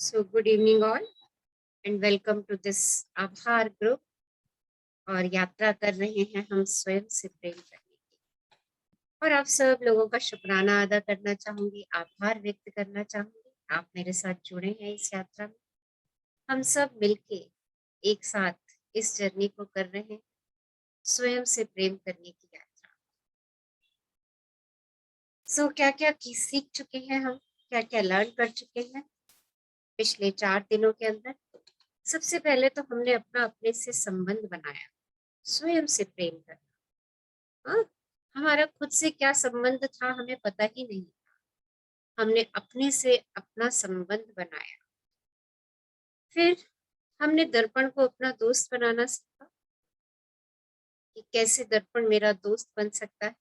So good evening all and welcome to this आभार group. और यात्रा कर रहे हैं हम स्वयं से प्रेम करने की। और आप सब लोगों का शुक्राना अदा करना चाहूंगी, आभार व्यक्त करना चाहूंगी। आप मेरे साथ जुड़े हैं इस यात्रा में। हम सब मिलके एक साथ इस जर्नी को कर रहे हैं, स्वयं से प्रेम करने की यात्रा। सो क्या क्या सीख चुके हैं हम, क्या क्या लर्न कर चुके हैं पिछले 4 दिनों के अंदर। सबसे पहले तो हमने अपना अपने से संबंध बनाया, स्वयं से प्रेम करना। हाँ, हमारा खुद से क्या संबंध था हमें पता ही नहीं था। हमने अपने से अपना संबंध बनाया। फिर हमने दर्पण को अपना दोस्त बनाना सीखा कि कैसे दर्पण मेरा दोस्त बन सकता है।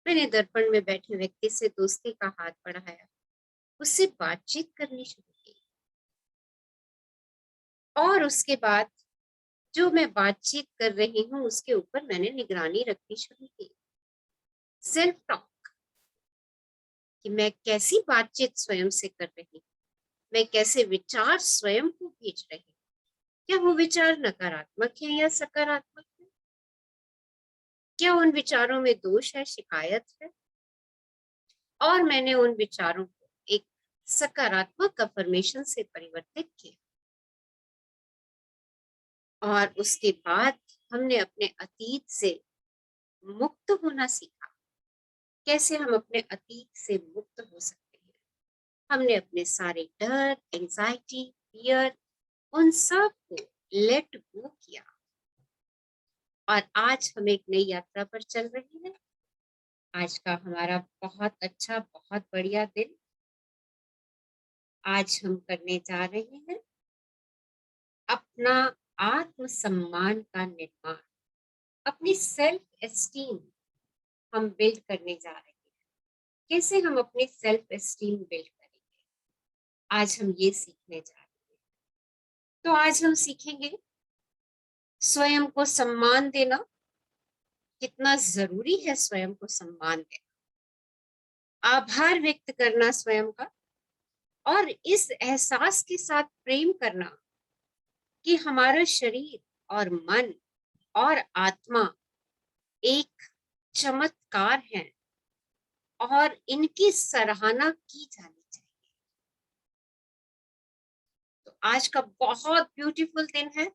मैंने दर्पण में बैठे व्यक्ति से दोस्ती का हाथ बढ़ाया, उससे बातचीत करनी शुरू की। और उसके बाद जो मैं बातचीत कर रही हूँ उसके ऊपर मैंने निगरानी रखनी शुरू की। सेल्फ टॉक कि मैं कैसी बातचीत स्वयं से कर रही हूँ, मैं कैसे विचार स्वयं को भेज रही हूँ। क्या वो विचार नकारात्मक है या सकारात्मक है? क्या उन विचारों में दोष है, शिकायत है? और मैंने उन विचारों को एक सकारात्मक अफर्मेशन से परिवर्तित किया। और उसके बाद हमने अपने अतीत से मुक्त होना सीखा। कैसे हम अपने अतीत से मुक्त हो सकते हैं? हमने अपने सारे डर, एंजाइटी, फियर, उन सब को लेट गो किया। और आज हम एक नई यात्रा पर चल रहे हैं। आज का हमारा बहुत अच्छा, बहुत बढ़िया दिन। आज हम करने जा रहे हैं अपना आत्मसम्मान का निर्माण, अपनी सेल्फ एस्टीम हम बिल्ड करने जा रहे हैं। कैसे हम अपनी सेल्फ एस्टीम बिल्ड करेंगे, आज हम ये सीखने जा रहे हैं। तो आज हम सीखेंगे स्वयं को सम्मान देना, कितना जरूरी है स्वयं को सम्मान देना, आभार व्यक्त करना स्वयं का, और इस एहसास के साथ प्रेम करना कि हमारा शरीर और मन और आत्मा एक चमत्कार है और इनकी सराहना की जानी चाहिए। तो आज का बहुत ब्यूटीफुल दिन है।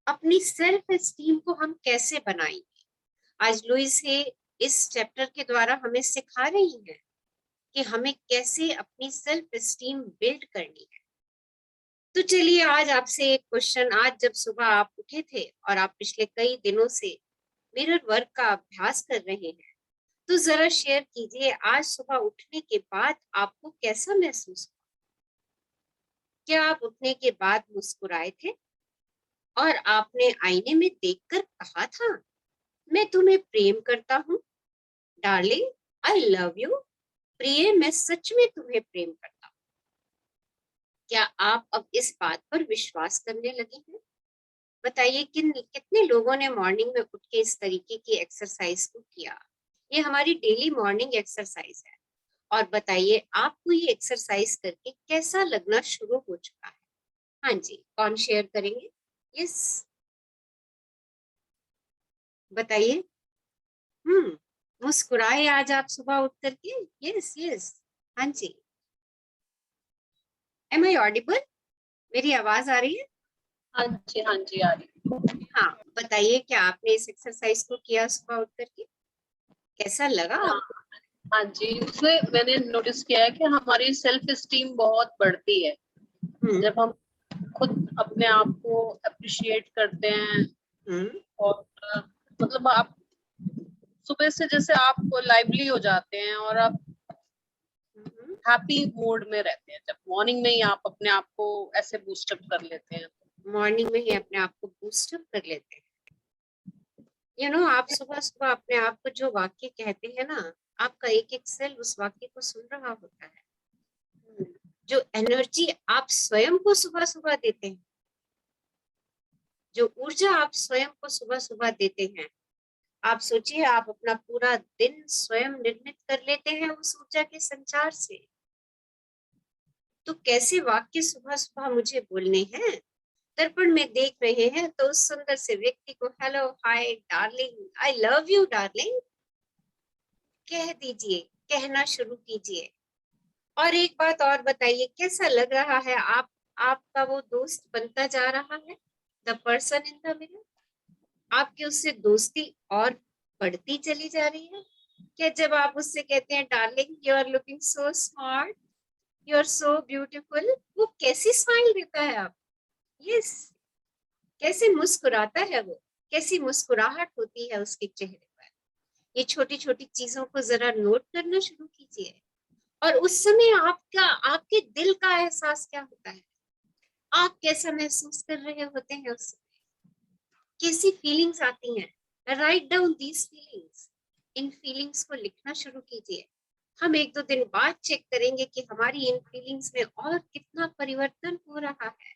अपनी सेल्फ एस्टीम को हम कैसे बनाएंगे, आज लुइस है इस चैप्टर के द्वारा हमें सिखा रही है कि हमें कैसे अपनी सेल्फ एस्टीम बिल्ड करनी है। तो चलिए आज आपसे एक क्वेश्चन, आज जब सुबह आप उठे थे और आप पिछले कई दिनों से मिरर वर्क का अभ्यास कर रहे हैं, तो जरा शेयर कीजिए आज सुबह उठने के बाद आपको कैसा महसूस हुआ। क्या आप उठने के बाद मुस्कुराए थे और आपने आईने में देखकर कहा था, मैं तुम्हें प्रेम करता हूँ, डार्लिंग आई लव यू, प्रिय मैं सच में तुम्हें प्रेम करता हूँ। क्या आप अब इस बात पर विश्वास करने लगे हैं? बताइए कितने लोगों ने मॉर्निंग में उठ के इस तरीके की एक्सरसाइज को किया। ये हमारी डेली मॉर्निंग एक्सरसाइज है। और बताइए आपको ये एक्सरसाइज करके कैसा लगना शुरू हो चुका है? हाँ जी, कौन शेयर करेंगे? यस, बताइए। मुस्कुराए आज आप सुबह उठ करके। यस यस, हाँ जी। M I audible? मेरी आवाज आ रही है? हाँ जी आ रही। हाँ, बताइए क्या आपने इस एक्सरसाइज को किया सुबह उठ करके? कैसा लगा आपको? हाँ जी, उसमें मैंने नोटिस किया है कि हमारी सेल्फ एस्टीम बहुत बढ़ती है जब हम खुद अपने आप को अप्रिशिएट करते हैं। और मतलब आप सुबह से जैसे आप लाइवली हो जाते हैं और आप हैप्पी मूड में रहते हैं, जब मॉर्निंग में ही आप अपने आप को ऐसे बूस्टअप कर लेते हैं। मॉर्निंग में ही अपने आप को बूस्टअप कर लेते हैं। आप सुबह सुबह अपने आप को जो वाक्य कहते हैं ना, आपका एक एक सेल उस वाक्य को सुन रहा होता है। जो एनर्जी आप स्वयं को सुबह सुबह देते हैं, जो ऊर्जा आप स्वयं को सुबह सुबह देते हैं, आप सोचिए आप अपना पूरा दिन स्वयं निर्मित कर लेते हैं उस ऊर्जा के संचार से। तो कैसे वाक्य सुबह सुबह मुझे बोलने हैं? दर्पण में देख रहे हैं तो उस सुंदर से व्यक्ति को hello, hi darling, I love you darling कह दीजिए, कहना शुरू कीजिए। और एक बात और बताइए, कैसा लग रहा है आपका वो दोस्त बनता जा रहा है, the person in the mirror? आपकी उससे दोस्ती और बढ़ती चली जा रही है क्या? जब आप उससे कहते हैं darling you are looking so smart, you are so beautiful, वो कैसी स्माइल देता है आप? यस, कैसे मुस्कुराता है वो, कैसी मुस्कुराहट होती है उसके चेहरे पर। ये छोटी छोटी चीजों को जरा नोट करना शुरू कीजिए। और उस समय आपका, आपके दिल का एहसास क्या होता है? आप कैसा महसूस कर रहे होते हैं उस समय? कैसी फीलिंग्स आती हैं? Write down these feelings. In feelings को लिखना शुरू कीजिए। हम 1-2 दिन बाद चेक करेंगे कि हमारी इन फीलिंग्स में और कितना परिवर्तन हो रहा है।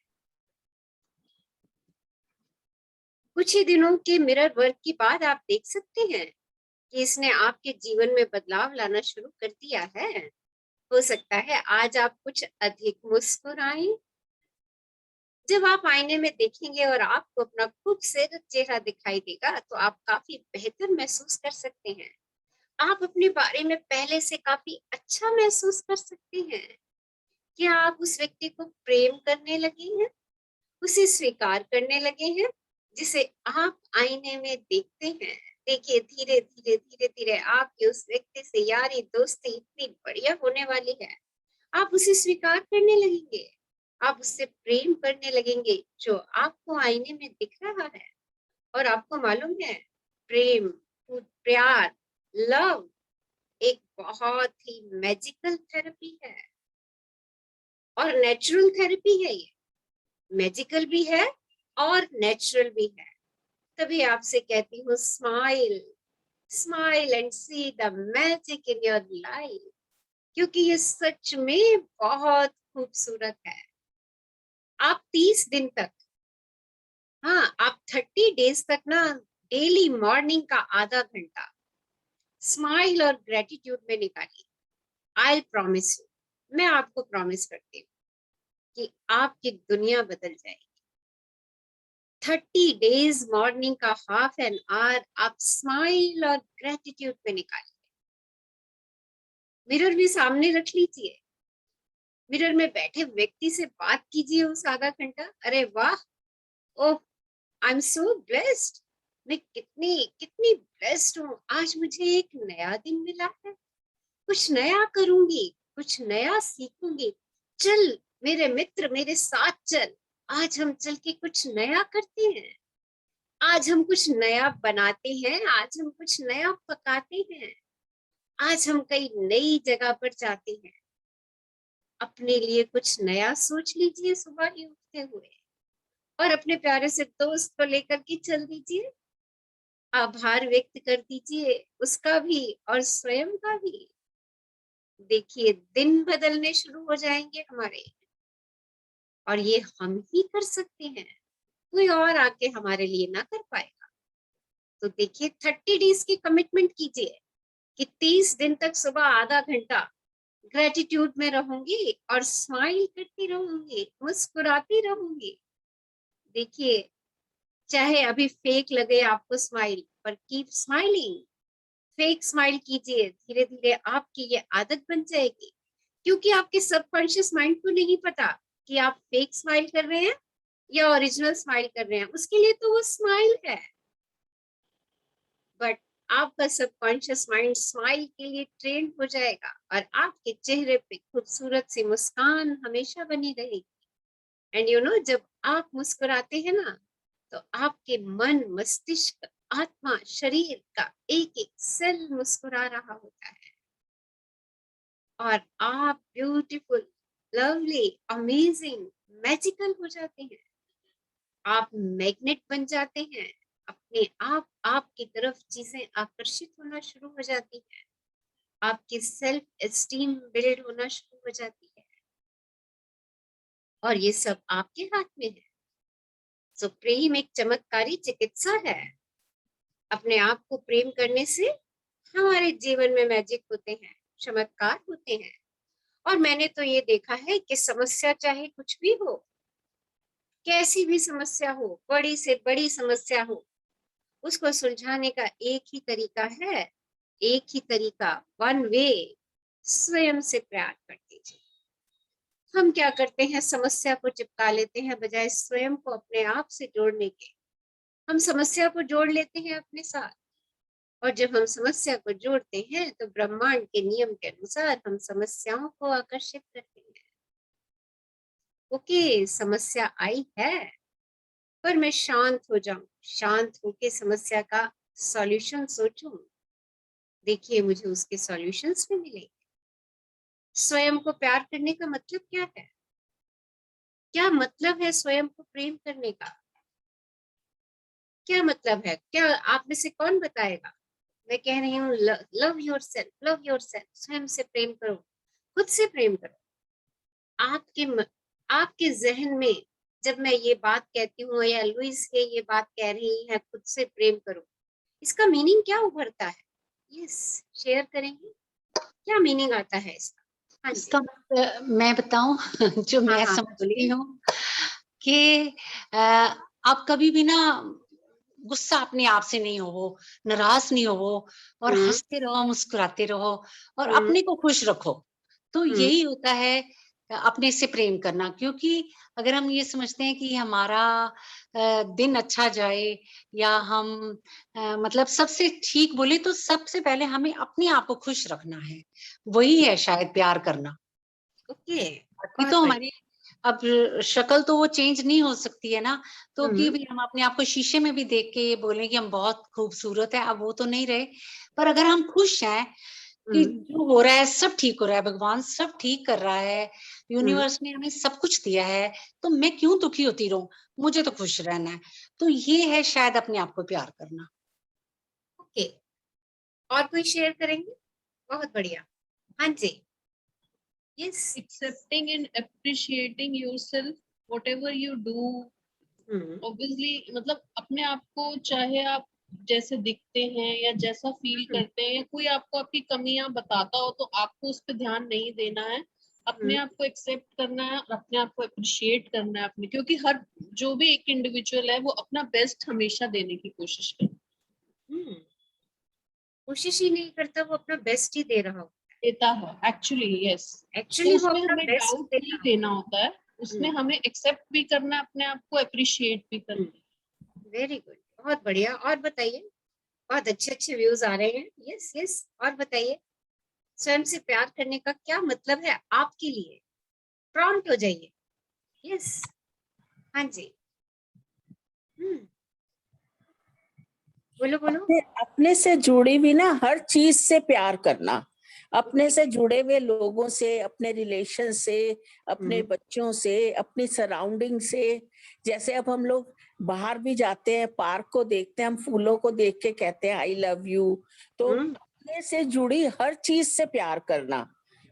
कुछ ही दिनों के मिरर वर्क के बाद आप देख सकते हैं कि इसने आपके जीवन में बदलाव लाना शुरू कर दिया है। हो सकता है आज आप कुछ अधिक मुस्कुराएं। जब आप आईने में देखेंगे और आपको अपना खूबसूरत चेहरा दिखाई देगा तो आप काफी बेहतर महसूस कर सकते हैं। आप अपने बारे में पहले से काफी अच्छा महसूस कर सकते हैं। क्या आप उस व्यक्ति को प्रेम करने लगे हैं, उसे स्वीकार करने लगे हैं जिसे आप आईने में देखते हैं? देखिए धीरे धीरे धीरे धीरे आपकी उस व्यक्ति से यारी दोस्ती इतनी बढ़िया होने वाली है। आप उसे स्वीकार करने लगेंगे, आप उससे प्रेम करने लगेंगे जो आपको आईने में दिख रहा है। और आपको मालूम है, प्रेम, प्यार, लव एक बहुत ही मैजिकल थेरेपी है और नेचुरल थेरेपी है। ये मैजिकल भी है और नेचुरल भी है। तभी आपसे कहती हूँ smile, smile and see the magic in your life, क्योंकि ये सच में बहुत खूबसूरत है। आप 30 दिन तक, हाँ आप 30 डेज तक ना डेली मॉर्निंग का आधा घंटा स्माइल और ग्रेटिट्यूड में निकालिए। आई प्रॉमिस यू, मैं आपको प्रॉमिस करती हूँ कि आपकी दुनिया बदल जाएगी। 30 डेज मॉर्निंग का हाफ एन आवर आप स्माइल और ग्रेटिट्यूड में निकालिए। मिरर भी सामने रख लीजिए, मिरर में बैठे व्यक्ति से बात कीजिए उस आधा घंटा। अरे वाह, ओह आई एम सो ब्लेस्ड, मैं कितनी कितनी ब्लेस्ड हूँ, आज मुझे एक नया दिन मिला है, कुछ नया करूंगी, कुछ नया सीखूंगी। चल मेरे मित्र, मेरे साथ चल, आज हम चल के कुछ नया करते हैं, आज हम कुछ नया बनाते हैं, आज हम कुछ नया पकाते हैं, आज हम कई नई जगह पर जाते हैं। अपने लिए कुछ नया सोच लीजिए सुबह ही उठते हुए और अपने प्यारे से दोस्त को लेकर के चल दीजिए। आभार व्यक्त कर दीजिए उसका भी और स्वयं का भी। देखिए दिन बदलने शुरू हो जाएंगे हमारे, और ये हम ही कर सकते हैं, कोई और आके हमारे लिए ना कर पाएगा। तो देखिए 30 डेज की कमिटमेंट कीजिए कि 30 दिन तक सुबह आधा घंटा ग्रेटिट्यूड में रहूंगी और स्माइल करती रहूंगी, मुस्कुराती रहूंगी। देखिए चाहे अभी फेक लगे आपको स्माइल, पर कीप स्माइलिंग। फेक स्माइल कीजिए, धीरे धीरे आपकी ये आदत बन जाएगी, क्योंकि आपके सबकॉन्शियस माइंड को नहीं पता कि आप फेक स्माइल कर रहे हैं या ओरिजिनल स्माइल कर रहे हैं। उसके लिए तो वो स्माइल है, बट आपका सबकॉन्शियस माइंड स्माइल के लिए ट्रेन हो जाएगा और आपके चेहरे पे खूबसूरत सी मुस्कान हमेशा बनी रहेगी। एंड यू नो, जब आप मुस्कुराते हैं ना तो आपके मन, मस्तिष्क, आत्मा, शरीर का एक एक सेल मुस्कुरा रहा होता है और आप ब्यूटीफुल, लवली, अमेजिंग, मैजिकल हो जाते हैं। आप मैग्नेट बन जाते हैं, अपने आप आपकी तरफ चीजें आकर्षित होना शुरू हो जाती है, आपकी सेल्फ एस्टीम बिल्ड होना शुरू हो जाती है और ये सब आपके हाथ में है। सो प्रेम एक चमत्कारी चिकित्सा है। अपने आप को प्रेम करने से हमारे जीवन में मैजिक होते हैं, चमत्कार होते हैं। और मैंने तो ये देखा है कि समस्या चाहे कुछ भी हो, कैसी भी समस्या हो, बड़ी से बड़ी समस्या हो, उसको सुलझाने का एक ही तरीका है, एक ही तरीका, वन वे, स्वयं से प्यार कर दीजिए। हम क्या करते हैं, समस्या को चिपका लेते हैं बजाय स्वयं को अपने आप से जोड़ने के। हम समस्या को जोड़ लेते हैं अपने साथ, और जब हम समस्या को जोड़ते हैं तो ब्रह्मांड के नियम के अनुसार हम समस्याओं को आकर्षित करते हैं। ओके, समस्या आई है, पर मैं शांत हो जाऊं, शांत होके समस्या का सॉल्यूशन सोचूं, देखिए मुझे उसके सॉल्यूशंस भी मिलेंगे। स्वयं को प्यार करने का मतलब क्या है? क्या मतलब है स्वयं को प्रेम करने का? क्या मतलब है? क्या आप में से कौन बताएगा? मैं कह रही हूँ, लव योरसेल्फ, लव योरसेल्फ, स्वयं से प्रेम करो, खुद से प्रेम करो। आपके जहन में जब मैं ये बात कहती हूँ या लुइस है ये बात कह रही है, खुद से प्रेम करो, इसका मीनिंग क्या उभरता है? यस, शेयर करेंगे, क्या मीनिंग आता है इसका? हाँ जी, इसका मैं बताऊं जो हाँ मैं हाँ समझती बोलिए। हूँ कि आप कभी भी ना गुस्सा अपने आप से नहीं हो, नाराज नहीं हो, और हंसते रहो, मुस्कुराते रहो, और अपने को खुश रखो। तो यही होता है अपने से प्रेम करना। क्योंकि अगर हम ये समझते हैं कि हमारा दिन अच्छा जाए या हम मतलब सबसे ठीक बोले, तो सबसे पहले हमें अपने आप को खुश रखना है। वही है शायद प्यार करना। ओके, बाकी तो हमारी अब शक्ल तो वो चेंज नहीं हो सकती है ना, तो कि भी हम अपने आप को शीशे में भी देख के ये बोलें कि हम बहुत खूबसूरत है, अब वो तो नहीं रहे। पर अगर हम खुश हैं कि जो हो रहा है सब ठीक हो रहा है, भगवान सब ठीक कर रहा है, यूनिवर्स ने हमें सब कुछ दिया है, तो मैं क्यों दुखी होती रहूं, मुझे तो खुश रहना है। तो ये है शायद अपने आप को प्यार करना। ओके, और कोई शेयर करेंगे? बहुत बढ़िया, हाँ जी। Yes. Accepting and appreciating yourself, whatever you do. Obviously, मतलब अपने आप को, चाहे आप जैसे दिखते हैं या जैसा फील करते हैं, या कोई आपको आपकी कमियां बताता हो, तो आपको उस पर ध्यान नहीं देना है। अपने आप को एक्सेप्ट करना है और अपने आप को अप्रिशिएट करना है अपने, क्योंकि हर जो भी एक इंडिविजुअल है वो अपना बेस्ट हमेशा देने की कोशिश करता है। कोशिश ही नहीं करता, वो अपना बेस्ट ही दे रहा हो, देता है एक्चुअली। यस, एक्चुअली तो वो उसमें अपना हमें बेस्ट डाउट नहीं देता देना होता है, उसमें हमें एक्सेप्ट भी करना है, अपने आप को अप्रिशिएट भी करना है। वेरी गुड, बहुत बढ़िया। और बताइए, बहुत अच्छे अच्छे व्यूज आ रहे हैं। यस यस, और बताइए, स्वयं से प्यार करने का क्या मतलब है आपके लिए? प्रॉम्प्ट हो जाइए। यस, हाँ जी, बोलो बोलो। अपने से जुड़ी भी ना हर चीज से प्यार करना, अपने से जुड़े हुए लोगों से, अपने रिलेशन से, अपने बच्चों से, अपनी सराउंडिंग से। जैसे अब हम लोग बाहर भी जाते हैं, पार्क को देखते हैं, हम फूलों को देख के कहते हैं आई लव यू। तो अपने से जुड़ी हर चीज से प्यार करना,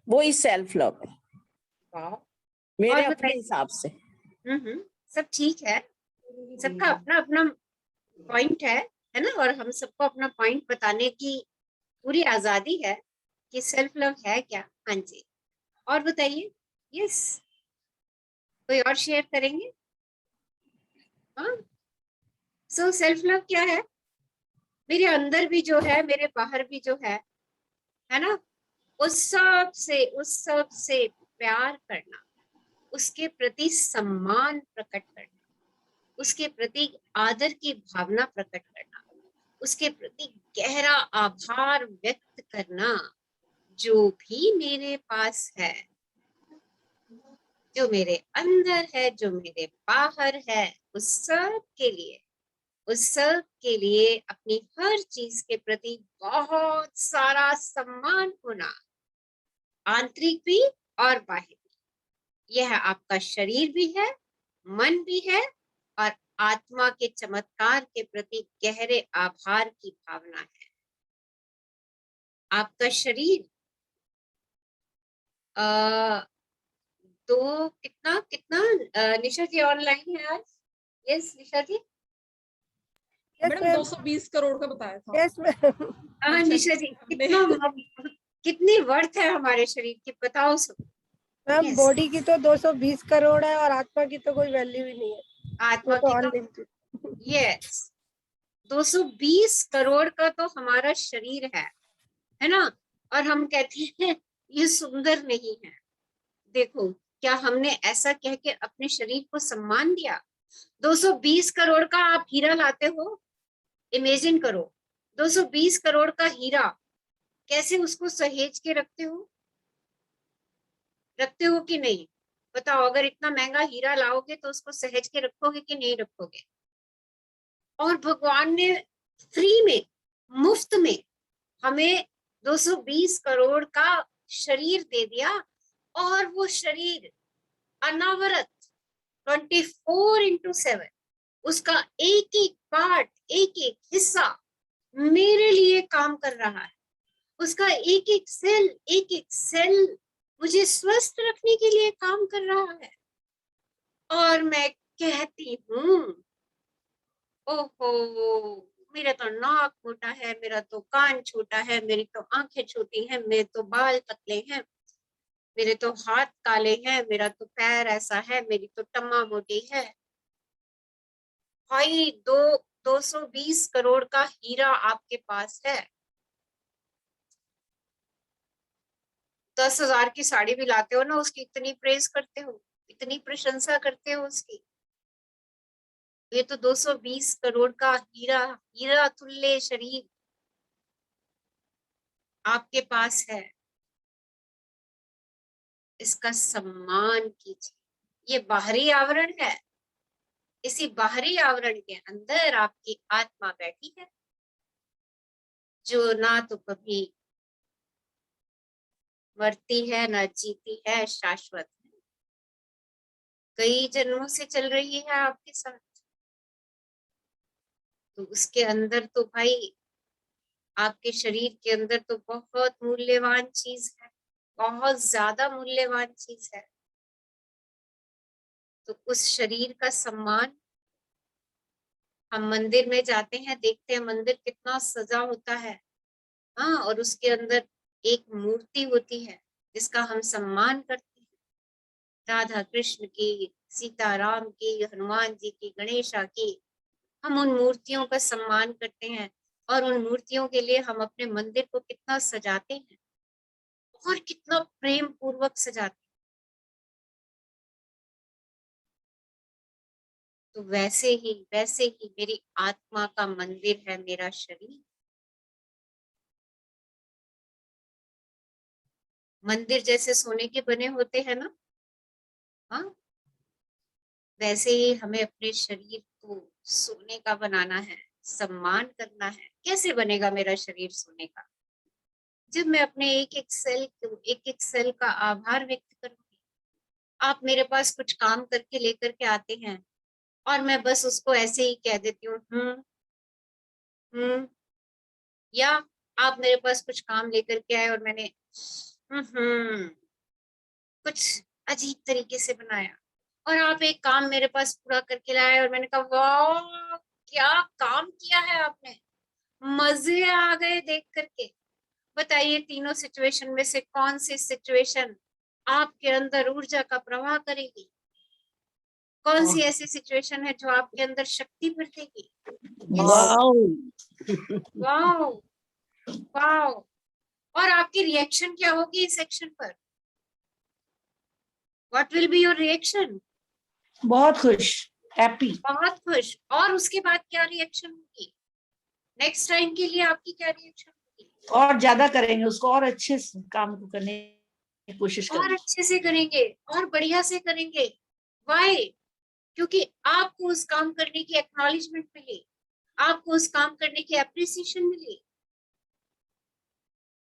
वो ही सेल्फ लव है मेरे अपने हिसाब से। सब ठीक है, सबका अपना अपना पॉइंट है ना, और हम सबको अपना पॉइंट बताने की पूरी आजादी है कि सेल्फ लव है क्या। हाँ जी, और बताइए। यस, कोई और शेयर करेंगे? हाँ, सो सेल्फ लव क्या है? मेरे अंदर भी जो है, मेरे बाहर भी जो है ना, उस सब से प्यार करना, उसके प्रति सम्मान प्रकट करना, उसके प्रति आदर की भावना प्रकट करना, उसके प्रति गहरा आभार व्यक्त करना। जो भी मेरे पास है, जो मेरे अंदर है, जो मेरे बाहर है, उस सब के लिए, उस सब के लिए अपनी हर चीज के प्रति बहुत सारा सम्मान होना, आंतरिक भी और बाहरी भी। यह आपका शरीर भी है, मन भी है, और आत्मा के चमत्कार के प्रति गहरे आभार की भावना है। आपका शरीर तो कितना कितना निशा जी ऑनलाइन है आज? यस निशा जी। मैडम 220 करोड़ का बताया था। यस हाँ निशा जी, कितना कितनी वर्थ है हमारे शरीर की, बताओ सब। Ma'am Yes. बॉडी की तो 220 करोड़ है और आत्मा की तो कोई वैल्यू ही नहीं है, आत्मा वो तो की तो अनलिमिटेड। यस 220 करोड़ का तो हमारा शरीर है ना। और हम कहते हैं ये सुंदर नहीं है। देखो क्या हमने ऐसा कह के अपने शरीर को सम्मान दिया? 220 करोड़ का आप हीरा लाते हो, इमेजिन करो 220 करोड़ का हीरा, कैसे उसको सहेज के रखते हो कि नहीं? बताओ, अगर इतना महंगा हीरा लाओगे तो उसको सहेज के रखोगे कि नहीं रखोगे? और भगवान ने फ्री में, मुफ्त में हमें 220 करोड़ का शरीर दे दिया, और वो शरीर अनावरत 24/7 उसका एक एक पार्ट, एक एक हिस्सा मेरे लिए काम कर रहा है। उसका एक एक सेल मुझे स्वस्थ रखने के लिए काम कर रहा है। और मैं कहती हूँ ओहो, मेरा तो नाक मोटा है, मेरा तो कान छोटा है, मेरी तो आंखें छोटी हैं, मेरे तो बाल पतले हैं, मेरे तो हाथ काले हैं, मेरा तो पैर ऐसा है, मेरी तो टम्मा मोटी है। भाई 220 करोड़ का हीरा आपके पास है, 10,000 की साड़ी भी लाते हो ना, उसकी इतनी प्रेज करते हो, इतनी प्रशंसा करते हो उसकी। ये तो 220 करोड़ का हीरा तुल्य शरीर आपके पास है, इसका सम्मान कीजिए। ये बाहरी आवरण है, इसी बाहरी आवरण के अंदर आपकी आत्मा बैठी है, जो ना तो कभी मरती है ना जीती है, शाश्वत है, कई जन्मों से चल रही है आपके साथ। तो उसके अंदर तो भाई, आपके शरीर के अंदर तो बहुत मूल्यवान चीज है, बहुत ज्यादा मूल्यवान चीज है। तो उस शरीर का सम्मान, हम मंदिर में जाते हैं, देखते हैं मंदिर कितना सजा होता है, हाँ, और उसके अंदर एक मूर्ति होती है जिसका हम सम्मान करते हैं, राधा कृष्ण की, सीताराम की, हनुमान जी की, गणेशा की। हम उन मूर्तियों का सम्मान करते हैं, और उन मूर्तियों के लिए हम अपने मंदिर को कितना सजाते हैं, और कितना प्रेम पूर्वक सजाते हैं। तो वैसे ही मेरी आत्मा का मंदिर है मेरा शरीर। मंदिर जैसे सोने के बने होते हैं ना, हाँ, वैसे ही हमें अपने शरीर को सोने का बनाना है, सम्मान करना है। कैसे बनेगा मेरा शरीर सोने का? जब मैं अपने एक एक सेल का आभार व्यक्त करूंगी। आप मेरे पास कुछ काम करके लेकर के आते हैं, और मैं बस उसको ऐसे ही कह देती हूँ हम्म, या आप मेरे पास कुछ काम लेकर के आए और मैंने कुछ अजीब तरीके से बनाया, और आप एक काम मेरे पास पूरा करके लाए और मैंने कहा वाह क्या काम किया है आपने, मजे आ गए देख करके। बताइए तीनों सिचुएशन में से कौन सी सिचुएशन आपके अंदर ऊर्जा का प्रवाह करेगी? कौन सी ऐसी सिचुएशन है जो आपके अंदर शक्ति भर देगी? Wow wow. और आपकी रिएक्शन क्या होगी इस एक्शन पर? What will be your reaction? बहुत खुश, हैप्पी, बहुत खुश। और उसके बाद क्या रिएक्शन होगी? नेक्स्ट टाइम के लिए आपकी क्या रिएक्शन होगी? और ज्यादा करेंगे उसको, और अच्छे से काम को करने की कोशिश और करेंगे, अच्छे से करेंगे, और बढ़िया से करेंगे। वाई? क्योंकि आपको उस काम करने की एक्नॉलेजमेंट मिली, आपको उस काम करने की अप्रिसिएशन मिली।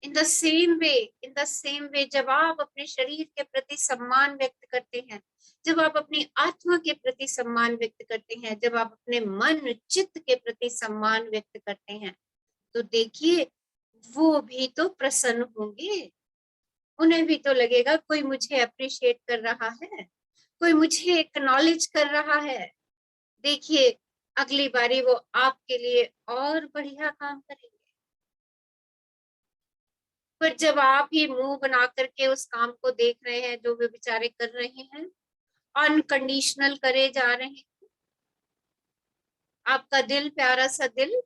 इन द सेम वे जब आप अपने शरीर के प्रति सम्मान व्यक्त करते हैं, जब आप अपनी आत्मा के प्रति सम्मान व्यक्त करते हैं, जब आप अपने मन चित्त के प्रति सम्मान व्यक्त करते हैं, तो देखिए वो भी तो प्रसन्न होंगे। उन्हें भी तो लगेगा कोई मुझे अप्रिशिएट कर रहा है, कोई मुझे एक्नॉलेज कर रहा है। देखिए अगली बारी वो आपके लिए और बढ़िया काम करेंगे। पर जब आप ही मुंह बना करके उस काम को देख रहे हैं जो वे बेचारे कर रहे हैं, अनकंडीशनल करे जा रहे हैं, आपका दिल, प्यारा सा दिल,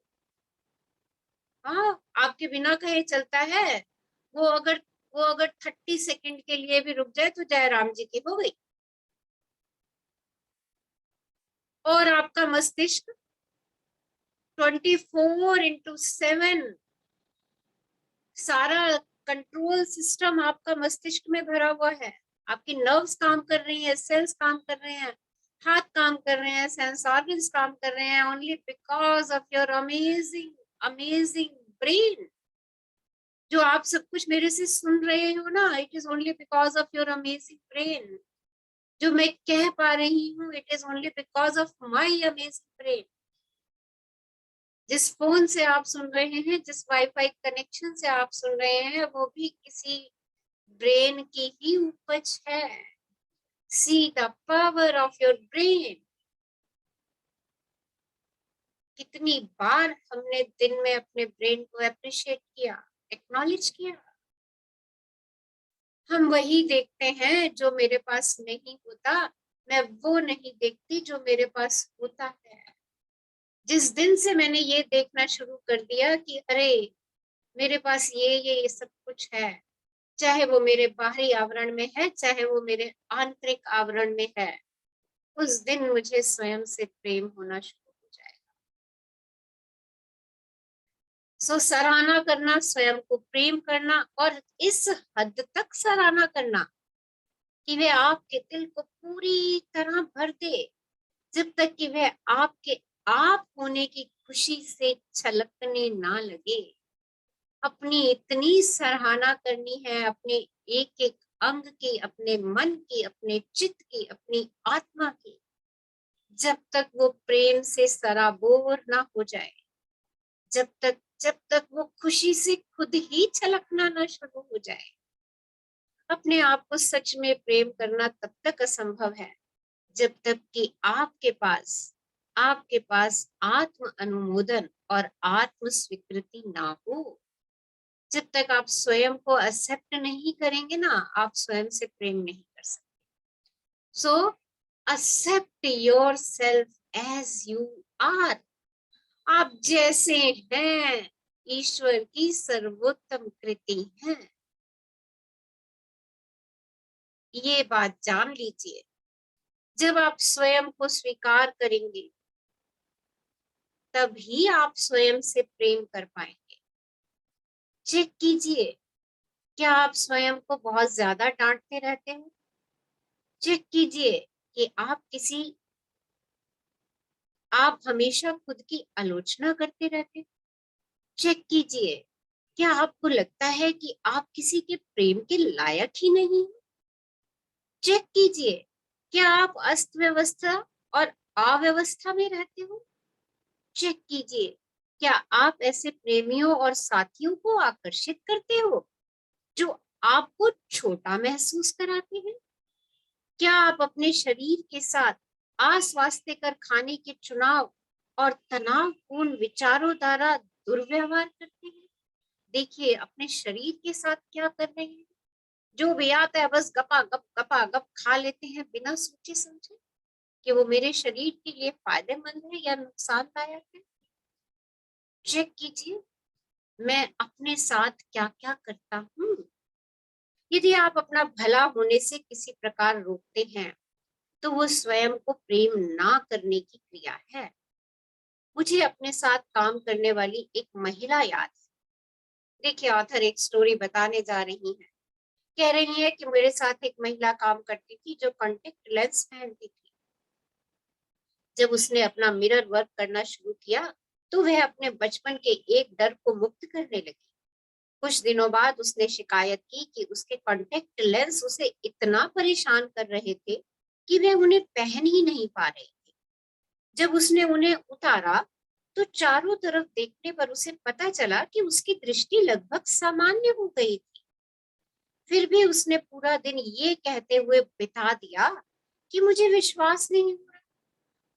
हाँ, आपके बिना कहे चलता है। वो अगर 30 सेकंड के लिए भी रुक जाए तो जय राम जी की हो गई। और आपका मस्तिष्क 24/7 सारा कंट्रोल सिस्टम आपका मस्तिष्क में भरा हुआ है। आपकी नर्व्स काम कर रही है, सेल्स काम कर रहे हैं, हाथ काम कर रहे हैं, सेंस ऑर्गन्स काम कर रहे हैं, only because of your amazing amazing brain. जो आप सब कुछ मेरे से सुन रहे हो ना, it is only because of your amazing brain. जो मैं कह पा रही हूँ, it is only because of my amazing brain. जिस फोन से आप सुन रहे हैं, जिस वाईफाई कनेक्शन से आप सुन रहे हैं, वो भी किसी ब्रेन की ही उपज है। See the power of your brain. कितनी बार हमने दिन में अपने ब्रेन को अप्रिशिएट किया, एक्नॉलेज किया। हम वही देखते हैं जो मेरे पास नहीं होता, मैं वो नहीं देखती जो मेरे पास होता है। जिस दिन से मैंने ये देखना शुरू कर दिया कि अरे मेरे पास ये सब कुछ है, चाहे वो मेरे बाहरी आवरण में है, चाहे वो मेरे आंतरिक आवरण में है, उस दिन मुझे स्वयं से प्रेम होना शुरू हो जाएगा। सो सराहना करना, स्वयं को प्रेम करना, और इस हद तक सराहना करना कि वे आपके दिल को पूरी तरह भर दे, जब तक कि वह आपके आप होने की खुशी से छलकने ना लगे। अपनी इतनी सराहना करनी है, अपने एक एक अंग की, अपने मन की, अपने चित्त की, अपनी आत्मा की, जब तक वो प्रेम से सराबोर ना हो जाए, जब तक वो खुशी से खुद ही छलकना ना शुरू हो जाए। अपने आप को सच में प्रेम करना तब तक असंभव है जब तक कि आपके पास आत्म अनुमोदन और आत्म स्वीकृति ना हो। जब तक आप स्वयं को एक्सेप्ट नहीं करेंगे ना, आप स्वयं से प्रेम नहीं कर सकते। So accept yourself as you are. आप जैसे हैं ईश्वर की सर्वोत्तम कृति है। ये बात जान लीजिए। जब आप स्वयं को स्वीकार करेंगे, तभी आप स्वयं से प्रेम कर पाएंगे। चेक कीजिए, क्या आप स्वयं को बहुत ज्यादा डांटते रहते हो? चेक कीजिए कि आप हमेशा खुद की आलोचना करते रहते हो। चेक कीजिए, क्या आपको लगता है कि आप किसी के प्रेम के लायक ही नहीं? चेक कीजिए, क्या आप अस्त व्यवस्था और अव्यवस्था में रहते हो? चेक कीजिए, क्या आप ऐसे प्रेमियों और साथियों को आकर्षित करते हो जो आपको छोटा महसूस कराते हैं? क्या आप अपने शरीर के साथ अस्वास्थ्यकर खाने के चुनाव और तनावपूर्ण विचारों द्वारा दुर्व्यवहार करते हैं? देखिए अपने शरीर के साथ क्या कर रहे हैं। जो भी आता है बस गपा गप खा लेते हैं, बिना सोचे समझे कि वो मेरे शरीर के लिए फायदेमंद है या नुकसानदायक है। चेक कीजिए, मैं अपने साथ क्या क्या करता हूँ। यदि आप अपना भला होने से किसी प्रकार रोकते हैं, तो वो स्वयं को प्रेम ना करने की क्रिया है। मुझे अपने साथ काम करने वाली एक महिला याद है। देखिए ऑथर एक स्टोरी बताने जा रही है। कह रही है कि मेरे साथ एक महिला काम करती थी जो कॉन्टेक्ट लेंस पहनती थी। जब उसने अपना मिरर वर्क करना शुरू किया, तो वह अपने बचपन के एक डर को मुक्त करने लगी। कुछ दिनों बाद उसने शिकायत की कि उसके कॉन्टेक्ट लेंस उसे इतना परेशान कर रहे थे कि वह उन्हें पहन ही नहीं पा रही थी। जब उसने उन्हें उतारा, तो चारों तरफ देखने पर उसे पता चला कि उसकी दृष्टि लगभग सामान्य हो गई थी। फिर भी उसने पूरा दिन ये कहते हुए बिता दिया कि मुझे विश्वास नहीं हो रहा,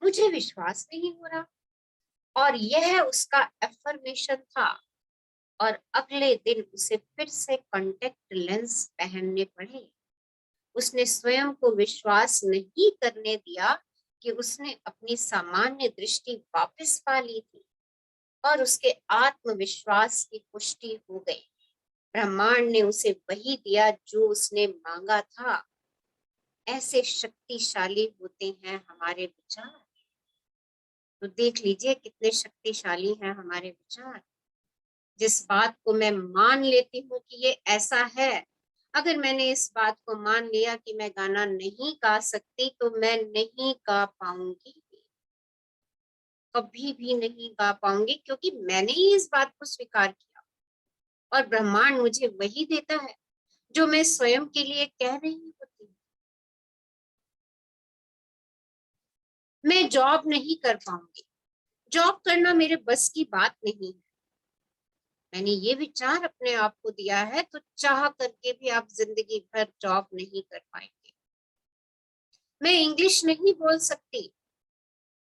मुझे विश्वास नहीं हो रहा। और यह उसका एफर्मेशन था। और अगले दिन उसे फिर से कॉन्टेक्ट लेंस पहनने पड़े। उसने स्वयं को विश्वास नहीं करने दिया कि उसने अपनी सामान्य दृष्टि वापस पा ली थी और उसके आत्मविश्वास की पुष्टि हो गई। ब्रह्मांड ने उसे वही दिया जो उसने मांगा था। ऐसे शक्तिशाली होते हैं हमारे विचार। तो देख लीजिए कितने शक्तिशाली हैं हमारे विचार। जिस बात को मैं मान लेती हूँ कि ये ऐसा है, अगर मैंने इस बात को मान लिया कि मैं गाना नहीं गा सकती तो मैं नहीं गा पाऊंगी, कभी भी नहीं गा पाऊंगी, क्योंकि मैंने ही इस बात को स्वीकार किया। और ब्रह्मांड मुझे वही देता है जो मैं स्वयं के लिए कह रही होती हूँ। मैं जॉब नहीं कर पाऊंगी, जॉब करना मेरे बस की बात नहीं है। मैंने ये विचार अपने आप को दिया है, तो चाह करके भी आप जिंदगी भर जॉब नहीं कर पाएंगे। मैं इंग्लिश नहीं बोल सकती,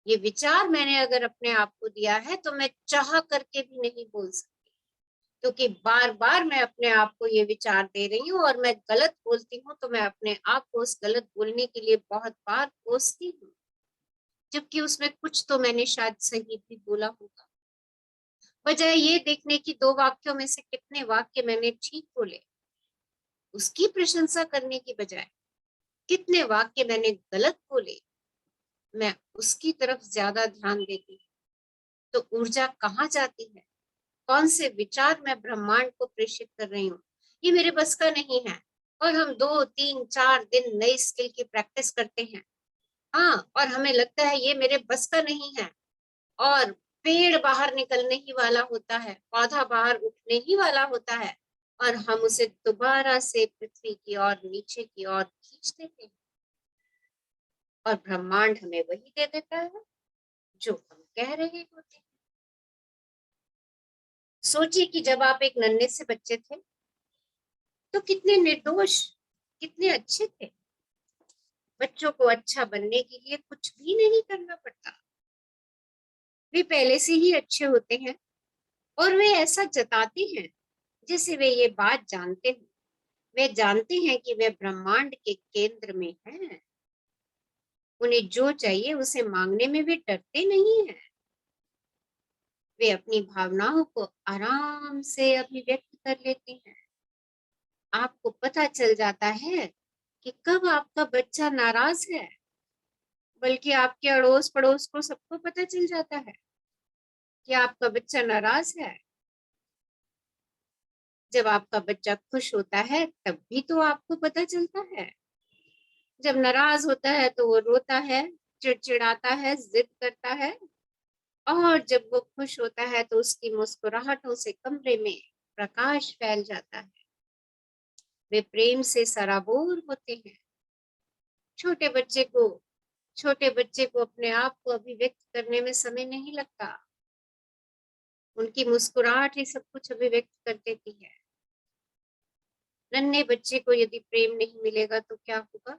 ये विचार मैंने अगर अपने आप को दिया है तो मैं चाह करके भी नहीं बोल सकती, क्योंकि बार बार मैं अपने आप को ये विचार दे रही हूँ और मैं गलत बोलती हूँ तो मैं अपने आप को उस गलत बोलने के लिए बहुत बार कोसती हूँ, जबकि उसमें कुछ तो मैंने शायद सही भी बोला होगा। बजाय ये देखने की 2 वाक्यों में से कितने वाक्य मैंने ठीक बोले, उसकी प्रशंसा करने की बजाय कितने वाक्य मैंने गलत बोले, मैं उसकी तरफ ज्यादा ध्यान देती हूँ। तो ऊर्जा कहाँ जाती है? कौन से विचार मैं ब्रह्मांड को प्रेषित कर रही हूँ? ये मेरे बस का नहीं है। और हम 2, 3, 4 दिन नई स्किल की प्रैक्टिस करते हैं, हाँ, और हमें लगता है ये मेरे बस का नहीं है, और पेड़ बाहर निकलने ही वाला होता है, पौधा बाहर उठने ही वाला होता है, और हम उसे दोबारा से पृथ्वी की ओर, नीचे की ओर खींच देते हैं, और ब्रह्मांड हमें वही दे देता है जो हम कह रहे होते हैं। सोचिए कि जब आप एक नन्हे से बच्चे थे तो कितने निर्दोष, कितने अच्छे थे। बच्चों को अच्छा बनने के लिए कुछ भी नहीं करना पड़ता, वे पहले से ही अच्छे होते हैं, और वे ऐसा जताते हैं जैसे वे ये बात जानते हैं। वे जानते हैं कि वे ब्रह्मांड के केंद्र में हैं। उन्हें जो चाहिए उसे मांगने में वे डरते नहीं हैं। वे अपनी भावनाओं को आराम से अभिव्यक्त कर लेते हैं। आपको पता चल जाता है कि कब आपका बच्चा नाराज है, बल्कि आपके अड़ोस पड़ोस को सबको पता चल जाता है कि आपका बच्चा नाराज है। जब आपका बच्चा खुश होता है तब भी तो आपको पता चलता है। जब नाराज होता है तो वो रोता है, चिड़चिड़ाता है, जिद करता है, और जब वो खुश होता है तो उसकी मुस्कुराहटों से कमरे में प्रकाश फैल जाता है। वे प्रेम से सराबोर होते हैं। छोटे बच्चे को अपने आप को अभिव्यक्त करने में समय नहीं लगता। उनकी मुस्कुराहट ही सब कुछ अभिव्यक्त कर देती है। नन्हे बच्चे को यदि प्रेम नहीं मिलेगा तो क्या होगा?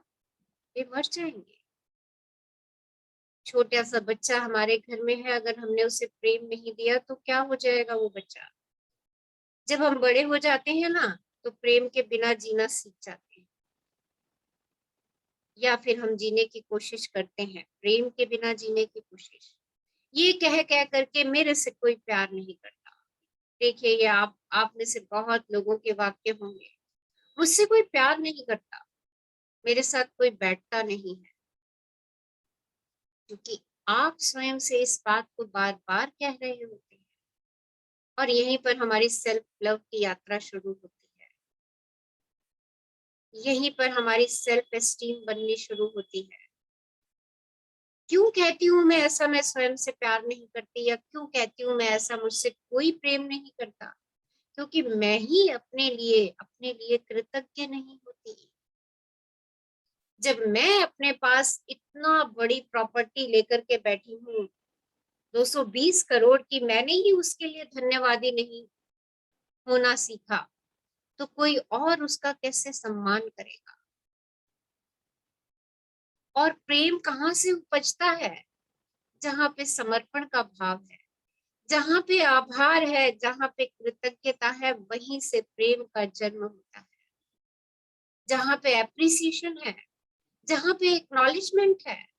वे मर जाएंगे। छोटा सा बच्चा हमारे घर में है, अगर हमने उसे प्रेम नहीं दिया तो क्या हो जाएगा वो बच्चा? जब हम बड़े हो जाते हैं ना, तो प्रेम के बिना जीना सीख जाते हैं, या फिर हम जीने की कोशिश करते हैं, प्रेम के बिना जीने की कोशिश। ये कह करके मेरे से कोई प्यार नहीं करता। देखिए, ये आप में से बहुत लोगों के वाक्य होंगे, मुझसे कोई प्यार नहीं करता, मेरे साथ कोई बैठता नहीं है, क्योंकि आप स्वयं से इस बात को बार बार कह रहे होते हैं। और यहीं पर हमारी सेल्फ लव की यात्रा शुरू होती है। यहीं पर हमारी सेल्फ एस्टीम बननी शुरू होती है। क्यों कहती हूँ मैं ऐसा, मैं स्वयं से प्यार नहीं करती, या क्यों कहती हूँ मैं ऐसा, मुझसे कोई प्रेम नहीं करता? क्योंकि मैं ही अपने लिए कृतज्ञ नहीं होती। जब मैं अपने पास इतना बड़ी प्रॉपर्टी लेकर के बैठी हूँ, 220 करोड़ की, मैंने ही उसके लिए धन्यवादी नहीं होना सीखा, तो कोई और उसका कैसे सम्मान करेगा? और प्रेम कहाँ से उपजता है? जहाँ पे समर्पण का भाव है, जहाँ पे आभार है, जहाँ पे कृतज्ञता है, वहीं से प्रेम का जन्म होता है। जहाँ पे एप्रिसिएशन है, जहाँ पे एक्नॉलेजमेंट है,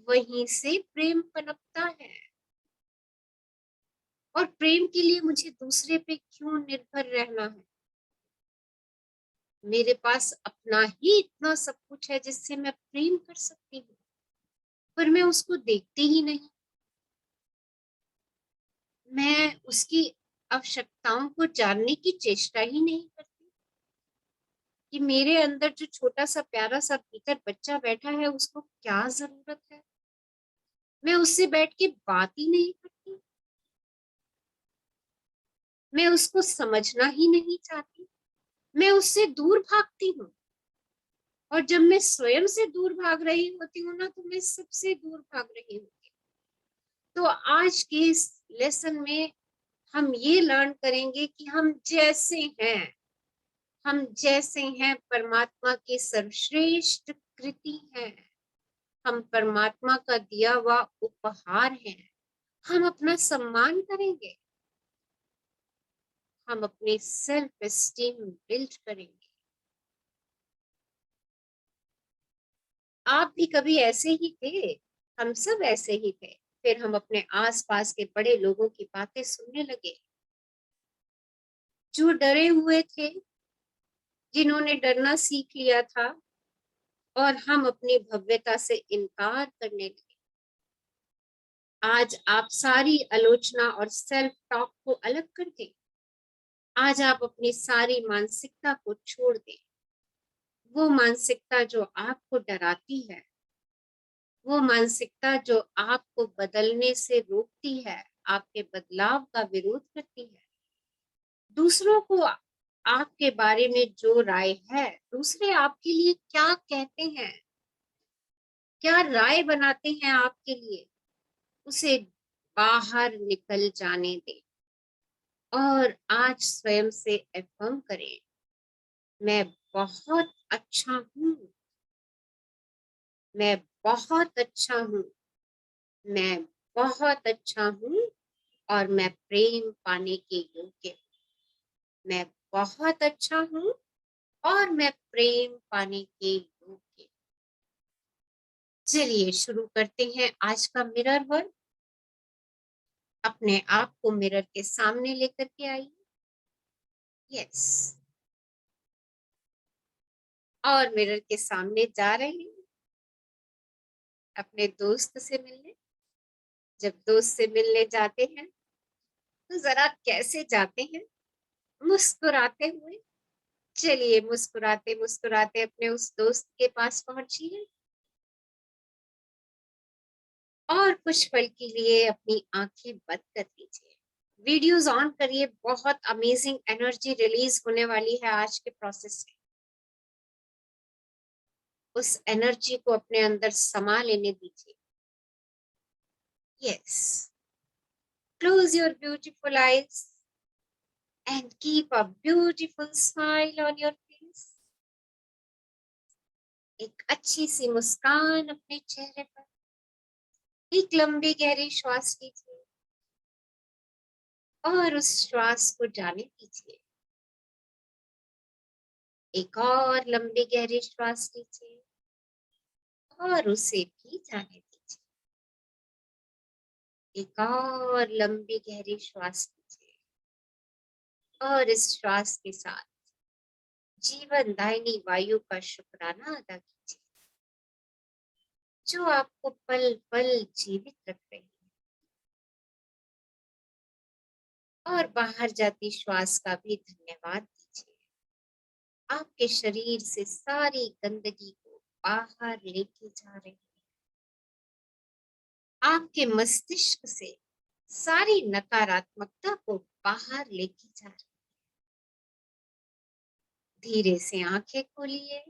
वहीं से प्रेम पनपता है। और प्रेम के लिए मुझे दूसरे पे क्यों निर्भर रहना है? मेरे पास अपना ही इतना सब कुछ है जिससे मैं प्रेम कर सकती हूँ, पर मैं उसको देखती ही नहीं। मैं उसकी आवश्यकताओं को जानने की चेष्टा ही नहीं करती कि मेरे अंदर जो छोटा सा प्यारा सा भीतर बच्चा बैठा है उसको क्या जरूरत है। मैं उससे बैठ के बात ही नहीं करती, मैं उसको समझना ही नहीं चाहती, मैं उससे दूर भागती हूँ। और जब मैं स्वयं से दूर भाग रही होती हूँ ना, तो मैं सबसे दूर भाग रही होती हूँ। तो आज के इस लेसन में हम ये लर्न करेंगे कि हम जैसे हैं परमात्मा की सर्वश्रेष्ठ कृति हैं। हम परमात्मा का दिया हुआ उपहार हैं। हम अपना सम्मान करेंगे, हम अपनी सेल्फ एस्टीम बिल्ड करेंगे। आप भी कभी ऐसे ही थे, हम सब ऐसे ही थे। फिर हम अपने आसपास के बड़े लोगों की बातें सुनने लगे, जो डरे हुए थे, जिन्होंने डरना सीख लिया था, और हम अपनी भव्यता से इनकार करने लगे। आज आप सारी आलोचना और सेल्फ टॉक को अलग कर दें। आज आप अपनी सारी मानसिकता को छोड़ दें। वो मानसिकता जो आपको डराती है, वो मानसिकता जो आपको बदलने से रोकती है, आपके बदलाव का विरोध करती है। दूसरों को आपके बारे में जो राय है, दूसरे आपके लिए क्या कहते हैं, क्या राय बनाते हैं आपके लिए, उसे बाहर निकल जाने दें और आज स्वयं से अफर्म करें, मैं बहुत अच्छा हूँ, मैं बहुत अच्छा हूँ, मैं बहुत अच्छा हूँ, और मैं प्रेम पाने के योग्य हूँ। मैं बहुत अच्छा हूँ और मैं प्रेम पाने के योग्य हूँ। चलिए शुरू करते हैं आज का मिरर वर्क। अपने आप को मिरर के सामने लेकर के आइए। यस, और मिरर के सामने जा रहे हैं अपने दोस्त से मिलने। जब दोस्त से मिलने जाते हैं तो जरा कैसे जाते हैं? मुस्कुराते हुए। चलिए मुस्कुराते मुस्कुराते अपने उस दोस्त के पास पहुंचिए और कुछ पल के लिए अपनी आंखें बंद कर दीजिए। वीडियोस ऑन करिए, बहुत अमेजिंग एनर्जी रिलीज होने वाली है आज के प्रोसेस में। उस एनर्जी को अपने अंदर समा लेने दीजिए। Yes, close your beautiful eyes and keep a beautiful smile on your face. एक अच्छी सी मुस्कान अपने चेहरे पर। एक लंबी गहरी श्वास लीजिए और उस श्वास को जाने दीजिए। एक और लंबी गहरी श्वास लीजिए और उसे भी जाने दीजिए। एक और लंबी गहरी श्वास लीजिए और इस श्वास के साथ जीवन दायिनी वायु का शुक्राना अदा कीजिए, जो आपको पल पल जीवित रख रही है। और बाहर जाती श्वास का भी धन्यवाद दीजिए। आपके शरीर से सारी गंदगी को बाहर लेके जा रही है। आपके मस्तिष्क से सारी नकारात्मकता को बाहर लेके जा रही है। धीरे से आंखें खोलिए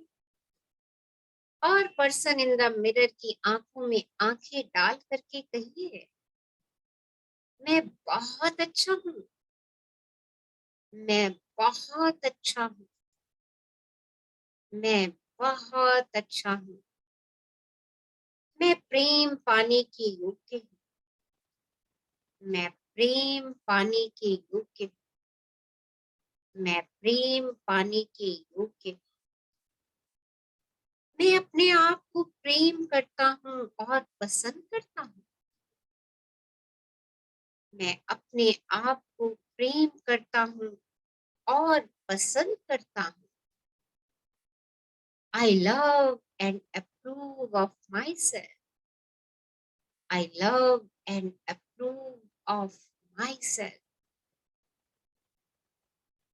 और पर्सन इन द मिरर की आंखों में आंखें डाल करके कहिए, मैं बहुत अच्छा हूँ, मैं बहुत अच्छा हूँ, मैं बहुत अच्छा हूँ, मैं प्रेम पाने की योग्य हूँ, मैं प्रेम पाने के योग्य, मैं प्रेम पाने के योग्य, मैं अपने आप को प्रेम करता हूँ और पसंद करता हूँ, मैं अपने आप को प्रेम करता हूँ और पसंद करता हूँ। I love and approve of myself. I love and approve of myself.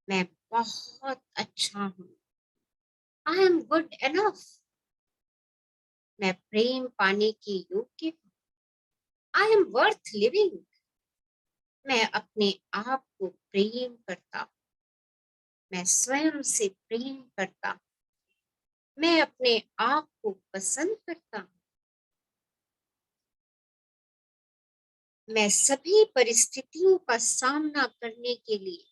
मैं बहुत अच्छा हूँ। I am good enough. मैं प्रेम पाने के योग्य हूँ। I am worth living. मैं अपने आप को प्रेम करता हूँ, मैं स्वयं से प्रेम करता हूँ, मैं अपने आप को पसंद करता हूँ, मैं सभी परिस्थितियों का सामना करने के लिए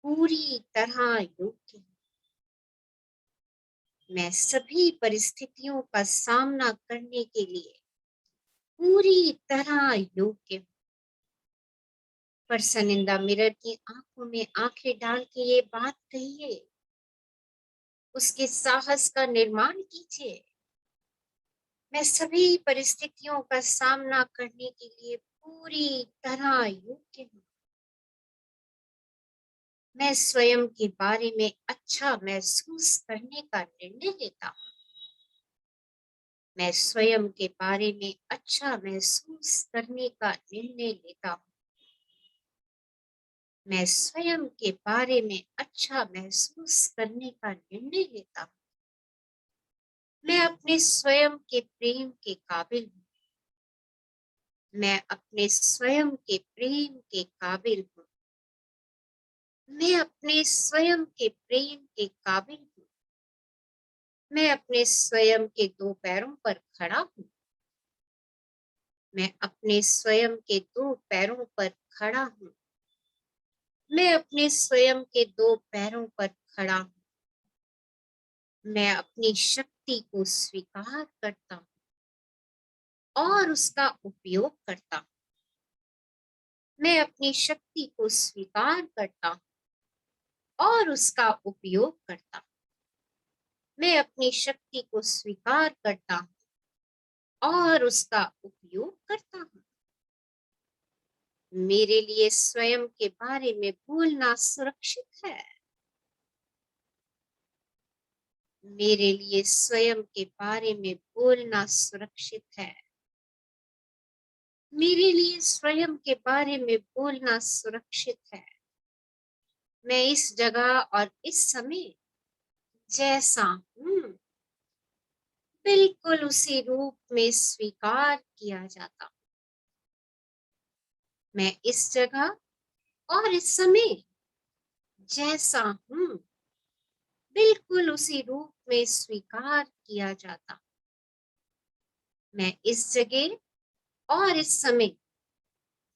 पूरी तरह योग्य हूँ, मैं सभी परिस्थितियों का सामना करने के लिए पूरी तरह योग्य हूँ। पर्सन इन द मिरर की आंखों में आंखें डाल के ये बात कहिए, उसके साहस का निर्माण कीजिए। मैं सभी परिस्थितियों का सामना करने के लिए पूरी तरह योग्य हूँ। मैं स्वयं के बारे में अच्छा महसूस करने का निर्णय लेता हूँ। मैं स्वयं के बारे में अच्छा महसूस करने का निर्णय लेता हूँ। मैं स्वयं के बारे में अच्छा महसूस करने का निर्णय लेता हूँ। मैं अपने स्वयं के प्रेम के काबिल हूँ। मैं अपने स्वयं के प्रेम के काबिल हूँ। मैं अपने स्वयं के प्रेम के काबिल हूँ। मैं अपने स्वयं के दो पैरों पर खड़ा हूँ। मैं अपने स्वयं के दो पैरों पर खड़ा हूँ। मैं अपने स्वयं के दो पैरों पर खड़ा हूँ। मैं अपनी शक्ति को स्वीकार करता हूँ और उसका उपयोग करता हूँ। मैं अपनी शक्ति को स्वीकार करता हूँ और उसका उपयोग करता हूँ। मैं अपनी शक्ति को स्वीकार करता हूँ और उसका उपयोग करता हूँ। मेरे लिए स्वयं के बारे में बोलना सुरक्षित है। मेरे लिए स्वयं के बारे में बोलना सुरक्षित है। मेरे लिए स्वयं के बारे में बोलना सुरक्षित है। मैं इस जगह और इस समय जैसा हूँ बिल्कुल उसी रूप में स्वीकार किया जाता हूँ। मैं इस जगह और इस समय जैसा हूँ बिल्कुल उसी रूप में स्वीकार किया जाता हूँ। मैं इस जगह और इस समय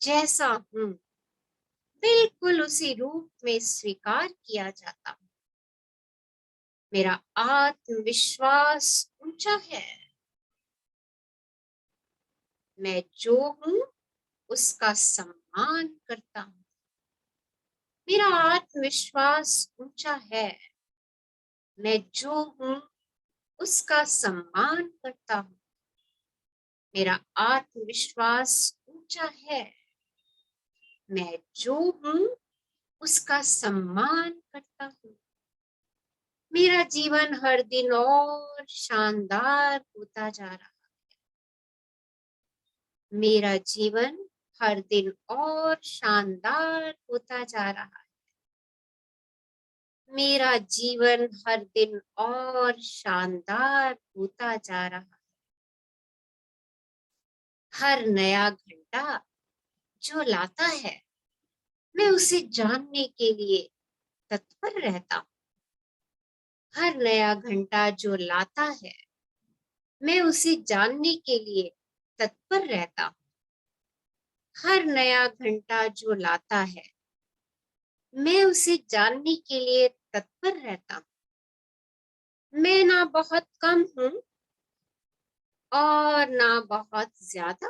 जैसा हूँ बिल्कुल उसी रूप में स्वीकार किया जाता हूँ। मेरा आत्मविश्वास ऊंचा है। मैं जो हूँ उसका सम्मान करता हूँ। मेरा आत्मविश्वास ऊंचा है। मैं जो हूँ उसका सम्मान करता हूँ। मेरा आत्मविश्वास ऊंचा है। मैं जो हूँ उसका सम्मान करता हूँ। मेरा जीवन हर दिन और शानदार होता जा रहा है। मेरा जीवन हर दिन और शानदार होता जा रहा है। मेरा जीवन हर दिन और शानदार होता जा रहा है। हर नया घंटा जो लाता है मैं उसे जानने के लिए तत्पर रहता हूँ। हर नया घंटा जो लाता है मैं उसे जानने के लिए तत्पर रहता हूँ। हर नया घंटा जो लाता है मैं उसे जानने के लिए तत्पर रहता हूँ। मैं ना बहुत कम हूँ और ना बहुत ज्यादा।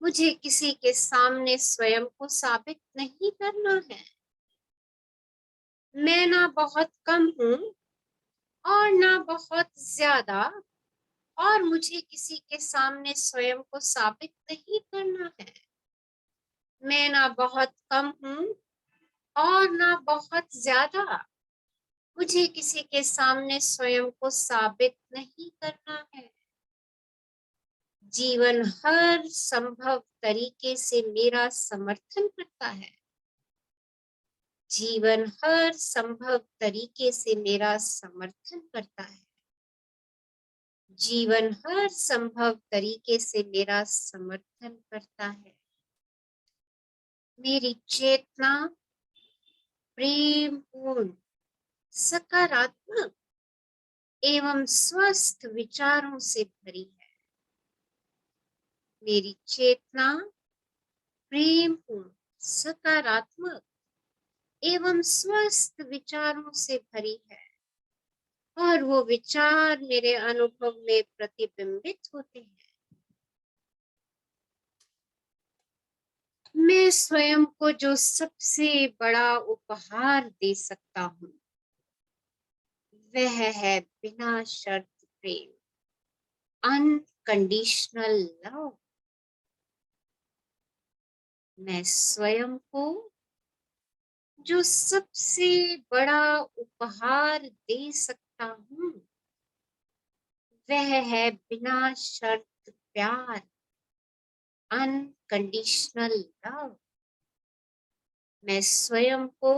मुझे किसी के सामने स्वयं को साबित नहीं करना है। मैं ना बहुत कम हूँ और ना बहुत ज्यादा, और मुझे किसी के सामने स्वयं को साबित नहीं करना है। मैं ना बहुत कम हूँ और ना बहुत ज्यादा, मुझे किसी के सामने स्वयं को साबित नहीं करना है। जीवन हर संभव तरीके से मेरा समर्थन करता है। जीवन हर संभव तरीके से मेरा समर्थन करता है। जीवन हर संभव तरीके से मेरा समर्थन करता है। मेरी चेतना प्रेम पूर्ण, सकारात्मक एवं स्वस्थ विचारों से भरी है। मेरी चेतना प्रेम पूर्ण, सकारात्मक एवं स्वस्थ विचारों से भरी है, और वो विचार मेरे अनुभव में प्रतिबिंबित होते हैं। मैं स्वयं को जो सबसे बड़ा उपहार दे सकता हूँ वह है बिना शर्त प्रेम, अनकंडीशनल लव। मैं स्वयं को जो सबसे बड़ा उपहार दे सकता हूँ वह है बिना शर्त प्यार, अनकंडीशनल लव। मैं स्वयं को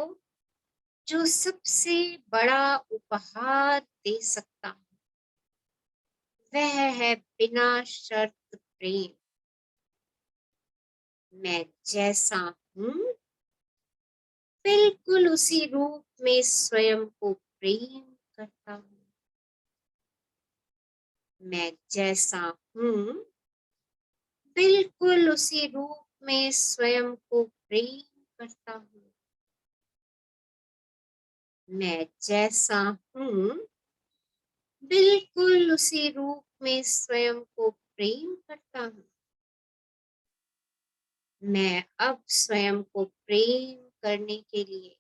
जो सबसे बड़ा उपहार दे सकता हूँ वह है बिना शर्त प्रेम। मैं जैसा हूँ बिल्कुल उसी रूप में स्वयं को प्रेम करता हूँ। मैं जैसा हूँ बिल्कुल उसी रूप में स्वयं को प्रेम करता हूँ। मैं जैसा हूँ बिल्कुल उसी रूप में स्वयं को प्रेम करता हूँ। मैं अब स्वयं को प्रेम करने के लिए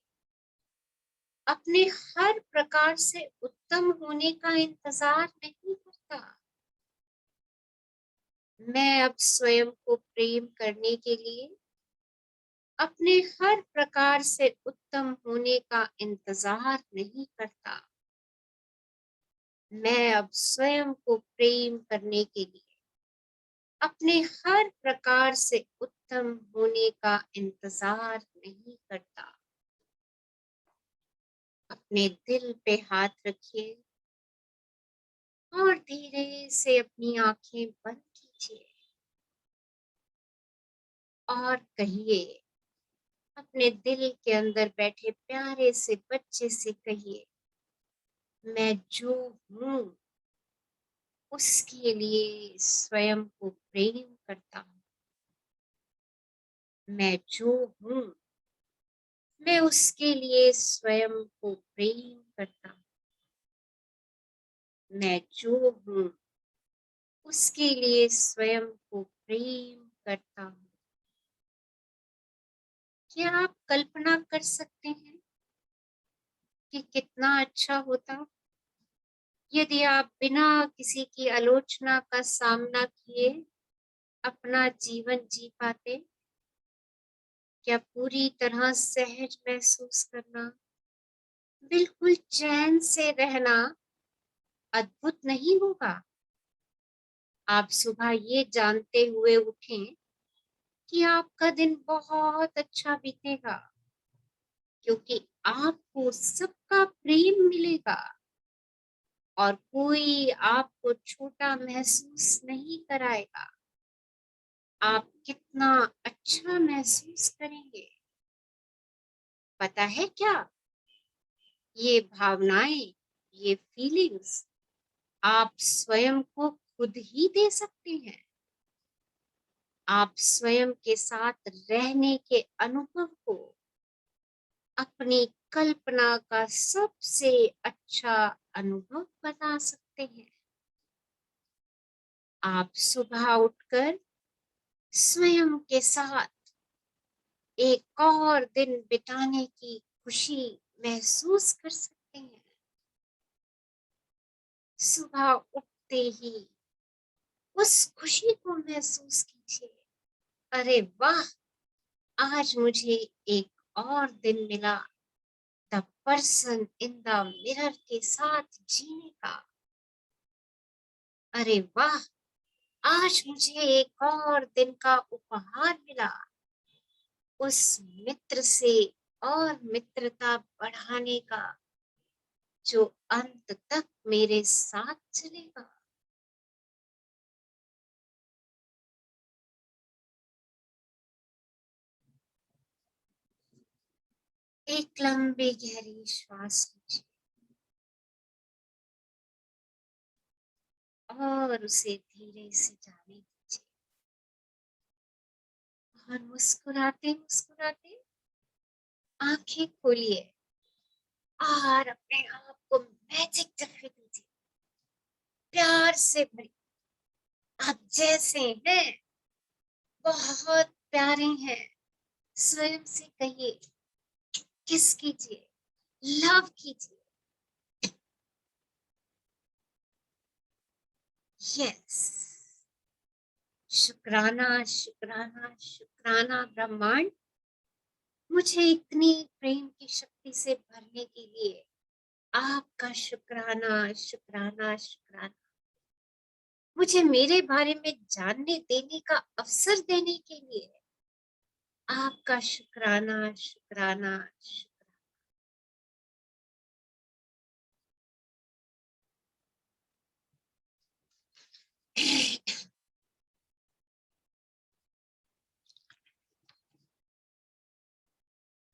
अपने हर प्रकार से उत्तम होने का इंतजार नहीं करता। मैं अब स्वयं को प्रेम करने के लिए अपने हर प्रकार से उत्तम होने का इंतजार नहीं करता। मैं अब स्वयं को प्रेम करने के लिए अपने हर प्रकार से उत्तम होने का इंतजार नहीं करता। अपने दिल पे हाथ रखिए और धीरे से अपनी आंखें बंद कीजिए और कहिए, अपने दिल के अंदर बैठे प्यारे से बच्चे से कहिए, मैं जो हूँ उसके लिए स्वयं को प्रेम करता हूँ। मैं जो हूँ मैं उसके लिए स्वयं को प्रेम करता हूँ। मैं जो हूँ उसके लिए स्वयं को प्रेम करता हूँ। क्या आप कल्पना कर सकते हैं कि कितना अच्छा होता यदि आप बिना किसी की आलोचना का सामना किए अपना जीवन जी पाते? क्या पूरी तरह सहज महसूस करना, बिल्कुल चैन से रहना अद्भुत नहीं होगा? आप सुबह ये जानते हुए उठें कि आपका दिन बहुत अच्छा बीतेगा, क्योंकि आपको सबका प्रेम मिलेगा और कोई आपको छोटा महसूस नहीं कराएगा। आप कितना अच्छा महसूस करेंगे। पता है क्या, ये भावनाएं, ये फीलिंग्स आप स्वयं को खुद ही दे सकते हैं। आप स्वयं के साथ रहने के अनुभव को अपनी कल्पना का सबसे अच्छा अनुभव बना सकते हैं। आप सुबह उठकर स्वयं के साथ एक और दिन बिताने की खुशी महसूस कर सकते हैं। सुबह उठते ही उस खुशी को महसूस कीजिए, अरे वाह, आज मुझे एक और दिन मिला the person in the mirror के साथ जीने का। अरे वाह, आज मुझे एक और दिन का उपहार मिला, उस मित्र से और मित्रता बढ़ाने का जो अंत तक मेरे साथ चलेगा। एक लंबी गहरी श्वास लीजिए और उसे धीरे से जाने दीजिए और मुस्कुराते मुस्कुराते आंखें खोलिए और अपने आप को मैजिक टफी दीजिए, प्यार से भरी। आप जैसे हैं बहुत प्यारे हैं। स्वयं से कहिए, किस कीजिए, लव कीजिए। यस, शुक्राना शुक्राना शुक्राना ब्रह्मांड, मुझे इतनी प्रेम की शक्ति से भरने के लिए आपका शुक्राना शुक्राना शुक्राना। मुझे मेरे बारे में जानने देने का अवसर देने के लिए आपका शुक्राना शुक्राना शुक्राना।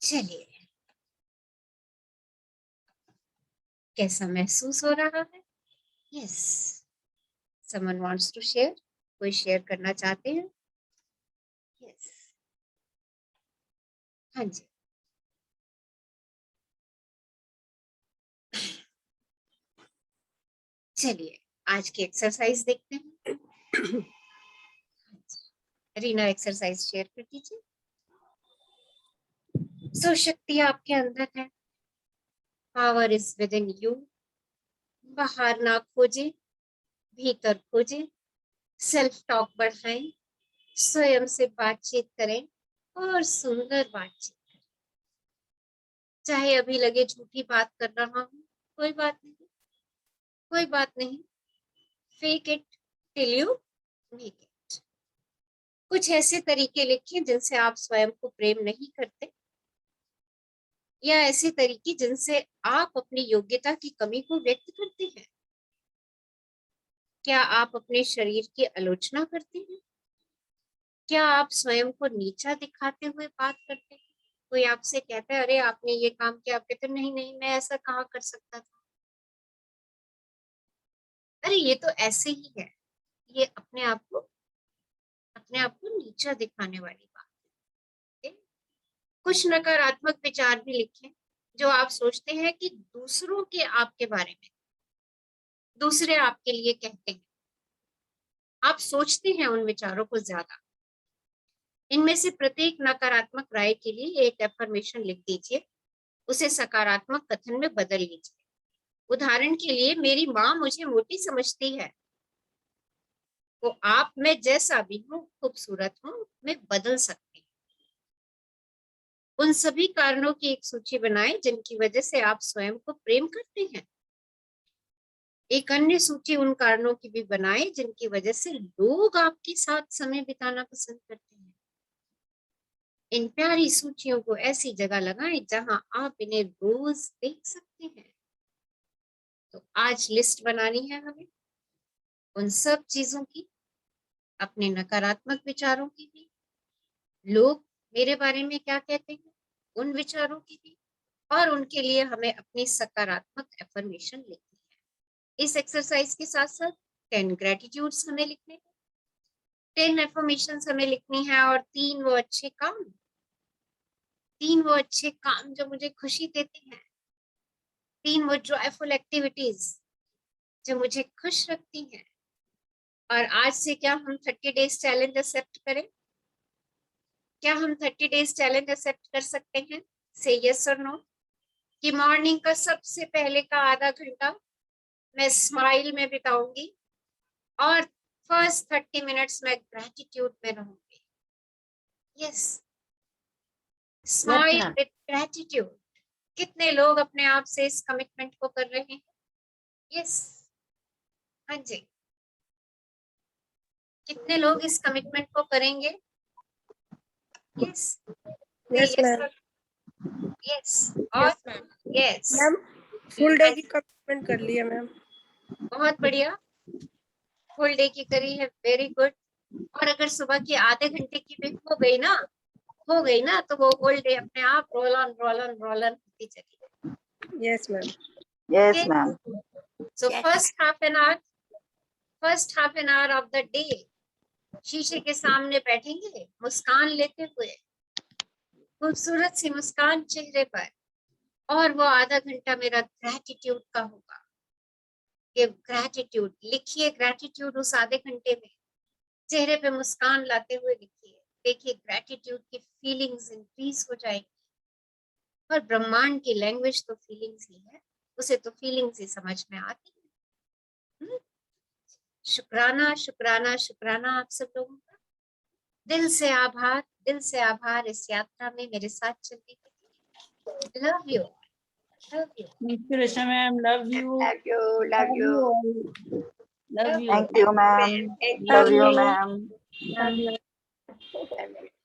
चलिए, कैसा महसूस हो रहा है? Yes, someone wants to share, कोई शेयर करना चाहते हैं? यस, हाँ जी। चलिए, आज की एक्सरसाइज देखते हैं। रीना, एक्सरसाइज शेयर कर दीजिए। सो शक्ति आपके अंदर है, power is with in you. बाहर ना खोजे, भीतर खोजे, सेल्फ टॉक बढ़ाएं, स्वयं से बातचीत करें और सुंदर बातचीत करें। चाहे अभी लगे झूठी बात कर रहा हूं, कोई बात नहीं, कोई बात नहीं। Fake it till you make it. कुछ ऐसे तरीके लिखिए जिनसे आप स्वयं को प्रेम नहीं करते, या ऐसे तरीके जिनसे आप अपनी योग्यता की कमी को व्यक्त करते हैं। क्या आप अपने शरीर की आलोचना करते हैं? क्या आप स्वयं को नीचा दिखाते हुए बात करते हैं? कोई आपसे कहता है, अरे आपने ये काम किया, आप कहते नहीं नहीं, मैं ऐसा कहाँ कर सकता था, अरे ये तो ऐसे ही है। ये अपने आप को नीचा दिखाने वाली बात है। कुछ नकारात्मक विचार भी लिखें जो आप सोचते हैं कि दूसरों के आपके बारे में, दूसरे आपके लिए कहते हैं। आप सोचते हैं उन विचारों को ज्यादा। इनमें से प्रत्येक नकारात्मक राय के लिए एक एफर्मेशन लिख दीजिए, उसे सकारात्मक कथन में बदल लीजिए। उदाहरण के लिए, मेरी माँ मुझे मोटी समझती है, वो आप मैं जैसा भी हूँ, खूबसूरत हूँ, मैं बदल सकती हूँ। उन सभी कारणों की एक सूची बनाएं जिनकी वजह से आप स्वयं को प्रेम करते हैं। एक अन्य सूची उन कारणों की भी बनाएं जिनकी वजह से लोग आपके साथ समय बिताना पसंद करते हैं। इन प्यारी सूचियों को ऐसी जगह लगाएं जहां आप इन्हें रोज देख सकते हैं। तो आज लिस्ट बनानी है हमें उन सब चीजों की, अपने नकारात्मक विचारों की भी, लोग मेरे बारे में क्या कहते हैं उन विचारों की भी, और उनके लिए हमें अपनी सकारात्मक एफर्मेशन लिखनी है। इस एक्सरसाइज के साथ साथ 10 ग्रेटिट्यूड्स हमें लिखने हैं, 10 एफर्मेशंस हमें लिखनी है, और 3 वो अच्छे काम जो मुझे खुशी देते हैं, 3 वो जॉयफुल एक्टिविटीज जो मुझे खुश रखती हैं। और आज से क्या हम 30 डेज चैलेंज एक्सेप्ट करें? क्या हम 30 डेज चैलेंज एक्सेप्ट कर सकते हैं? से यस और नो। कि मॉर्निंग का सबसे पहले का आधा घंटा मैं स्माइल में बिताऊंगी और फर्स्ट 30 मिनट्स में ग्रेटिट्यूड में रहूंगी। Yes, smile with gratitude. कितने लोग अपने आप से इस कमिटमेंट को कर रहे हैं? यस, हाँ जी, कितने लोग इस कमिटमेंट को करेंगे? Yes, yes ma'am. यस और यस मैम फुल डे की कमिटमेंट कर लिया मैम। बहुत बढ़िया, फुल डे की करी है, वेरी गुड। और अगर सुबह की आधे घंटे की भी हो गई ना तो वो होल डे अपने आप रोल ऑन होती चली जाए। Yes ma'am. Yes, ma'am. So first half an hour of the day शीशे के सामने बैठेंगे मुस्कान लेते हुए, खूबसूरत सी मुस्कान चेहरे पर, और वो आधा घंटा मेरा ग्रेटिट्यूड का होगा। ये ग्रेटिट्यूड लिखिए, ग्रेटिट्यूड उस आधे घंटे में चेहरे पे मुस्कान लाते हुए लिखिए। देखिए ग्रेटिट्यूड की फीलिंग्स इंक्रीज हो जाएगी। और ब्रह्मांड की लैंग्वेज तो फीलिंग्स ही है, उसे तो फीलिंग्स ही समझ में आती है। शुक्राना शुक्राना शुक्राना आप सब लोगों का, दिल से आभार इस यात्रा में मेरे साथ चलने के लिए। Love you, love you. Thank you, Reshma ma'am. Love you. Thank you. Love you. all. Love you. Thank you, ma'am. Thank Love you, you. ma'am. Love you.